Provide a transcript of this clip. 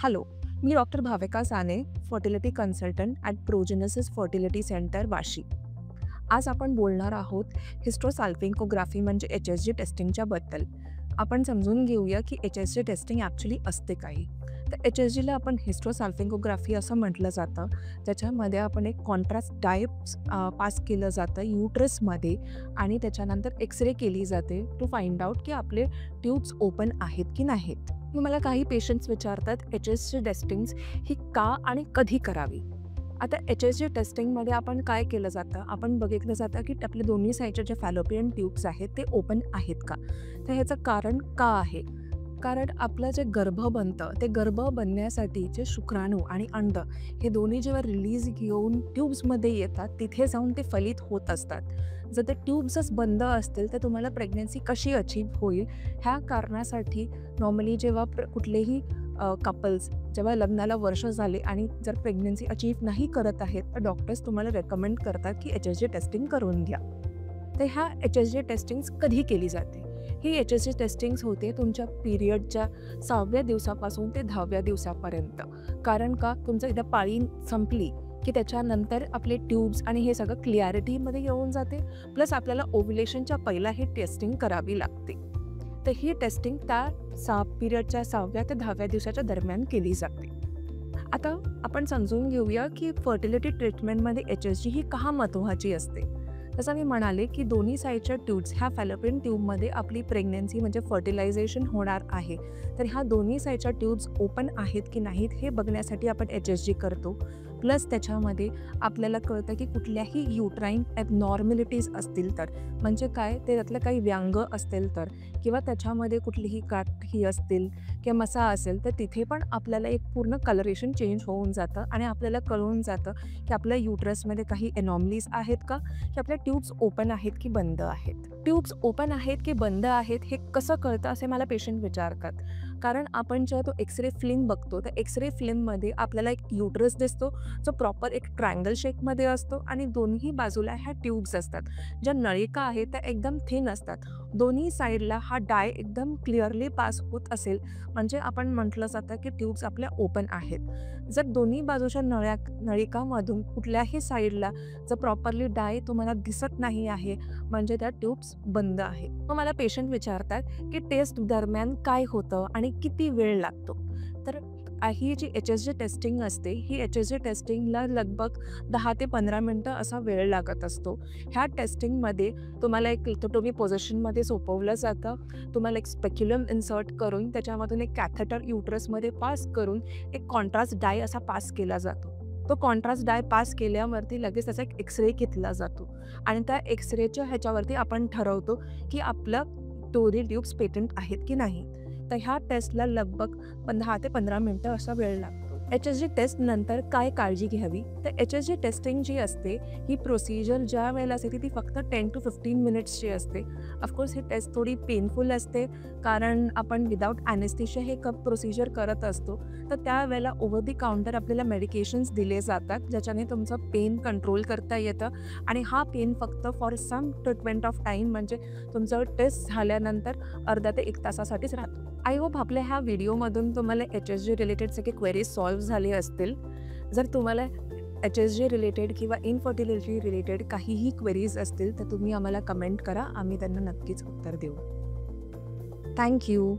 Hello, मी doctor Bhavika Sane, fertility consultant at progenesis fertility centre Vashi. आज आपण बोलणार आहोत हिस्ट्रोसाल्पिंकोग्राफी म्हणजे HSG टेस्टिंगच्या बद्दल. आपण समजून घेऊया की HSG टेस्टिंग ॲक्च्युली असते काय? तर HSGला आपण हिस्ट्रोसाल्पिंकोग्राफी असं म्हटलं जातं. त्याच्यामध्ये आपण एक कॉन्ट्रास्ट डाय पास केलं जातं युटरसमध्ये आणि त्याच्यानंतर एक्स-रे केली जाते टू फाइंड आउट की आपले ट्यूब्स ओपन आहेत की नाहीत. मग मला काही पेशंट्स विचारतात HSG टेस्टिंग्स ही का आणि कधी करावी? आता HSG टेस्टिंगमध्ये आपण काय केलं जातं, आपण बघितलं जातं की आपल्या दोन्ही साईडचे जे फॅलोपियन ट्यूब्स आहेत ते ओपन आहेत का? तर ह्याचं कारण का आहे? कारण आपलं जे गर्भ बनतं, ते गर्भ बनण्यासाठी जे शुक्राणू आणि अंड हे दोन्ही जेव्हा रिलीज घेऊन ट्यूब्समध्ये येतात, तिथे जाऊन ते फलित होत असतात. जर ते ट्यूब्सच बंद असतील, तर तुम्हाला प्रेग्नन्सी कशी अचीव्ह होईल? ह्या कारणासाठी नॉर्मली जेव्हा कुठलेही कपल्स जेव्हा लग्नाला वर्ष झाले आणि जर प्रेग्नन्सी अचीव्ह नाही करत आहेत, तर डॉक्टर्स तुम्हाला रेकमेंड करतात की HSG टेस्टिंग करून घ्या. तर ह्या HSG टेस्टिंग्स कधी केली जाते? ही HSG टेस्टिंग्स होते तुमच्या पिरियडच्या 6व्या दिवसापासून ते 10व्या दिवसापर्यंत. कारण का तुमचं एकदा पाळी संपली की त्याच्यानंतर आपले ट्यूब्स आणि हे सगळं क्लिअरिटीमध्ये येऊन जाते. प्लस आपल्याला ओव्युलेशनच्या पहिला ही टेस्टिंग करावी लागते. तर ही टेस्टिंग त्या पिरियडच्या 6व्या ते 10व्या दिवसाच्या दरम्यान केली जाते. आता आपण समजून घेऊया की फर्टिलिटी ट्रीटमेंटमध्ये HSG ही का महत्त्वाची असते. जसं मी म्हणाले की दोन्ही साईडच्या ट्यूब्स ह्या फॅलोपियन ट्यूबमध्ये आपली प्रेग्नन्सी म्हणजे फर्टिलायझेशन होणार आहे. तर ह्या दोन्ही साईडच्या ट्यूब्स ओपन आहेत की नाहीत हे बघण्यासाठी आपण HSG करतो. प्लस त्याच्यामध्ये आपल्याला कळतं की कुठल्याही युट्राईन ॲबनॉर्मॅलिटीज असतील तर, म्हणजे काय ते त्यातलं काही व्यंग असतील तर, किंवा त्याच्यामध्ये कुठलीही गाठी असतील किंवा मसा असेल तर तिथे पण आपल्याला एक पूर्ण कलरेशन चेंज होऊन जातं आणि आपल्याला कळून जातं की आपल्या युटरसमध्ये काही एनॉमलीज आहेत का, की आपल्या ट्यूब्स ओपन आहेत की बंद आहेत. ट्यूब्स ओपन आहेत की बंद आहेत हे कसं कळतं असे मला पेशंट विचारतात. कारण आपण जेव्हा तो एक्स-रे फिल्म बघतो तर एक्स-रे फिल्ममध्ये आपल्याला एक युटरस दिसतो जो प्रॉपर एक ट्रायंगल शेपमध्ये असतो आणि दोन्ही बाजूला ह्या ट्यूब्स असतात. ज्या नळिका आहेत त्या एकदम थिन असतात. दोन्ही साईडला हा डाय एकदम क्लिअरली पास होत असेल म्हणजे आपण म्हटलं जातं की ट्यूब्स आपल्या ओपन आहेत. जर दोन्ही बाजूच्या नळिकामधून कुठल्याही साईडला जर प्रॉपरली डाय तुम्हाला दिसत नाही आहे म्हणजे त्या ट्यूब्स बंद आहे. मग मला पेशंट विचारतात की टेस्ट दरम्यान काय होतं आणि किती वेळ लागतो. तर ही जी HSG टेस्टिंग असते ही HSG टेस्टिंगला लगभग 10 ते 15 मिनटं असा वेळ लागत असतो. ह्या टेस्टिंगमध्ये तुम्हाला एक लिथोटोमी पोझिशनमध्ये सोपवलं जातं. तुम्हाला एक स्पेक्युलम इन्सर्ट करून त्याच्यामधून एक कॅथेटर युटरसमध्ये पास करून एक कॉन्ट्रास्ट डाय असा पास केला जातो. तो कॉन्ट्रास्ट डाय पास केल्यावरती लगेच त्याचा एक एक्स-रे घेतला जातो आणि त्या एक्स-रेच्या ह्याच्यावरती आपण ठरवतो की आपलं दोन्ही ट्यूब्स पेटंट आहेत की नाही. तर ह्या टेस्टला लगभग 10 ते 15 मिनटं असा वेळ लागतो. HSG टेस्ट नंतर काय काळजी घ्यावी? तर HSG टेस्टिंग जी असते ही प्रोसिजर ज्या वेळेला असते ती फक्त 10 to 15 मिनिट्सची असते. ऑफकोर्स ही टेस्ट थोडी पेनफुल असते कारण आपण विदाऊट ॲनेस्थेशिया हे प्रोसिजर करत असतो. तर त्यावेळेला ओव्हर दी काउंटर आपल्याला मेडिकेशन्स दिले जातात ज्याच्याने तुमचं पेन कंट्रोल करता येतं आणि हा पेन फक्त for some treatment of time म्हणजे तुमचं टेस्ट झाल्यानंतर अर्धा ते 1 तासासाठीच राहतो. आय होप आपल्या ह्या व्हिडिओमधून तुम्हाला HSG रिलेटेड सगळे क्वेरीज सॉल्व्ह झाले असतील. जर तुम्हाला HSG रिलेटेड किंवा इनफर्टिलिटी रिलेटेड काहीही क्वेरीज असतील तर तुम्ही आम्हाला कमेंट करा. आम्ही त्यांना नक्कीच उत्तर देऊ. Thank you.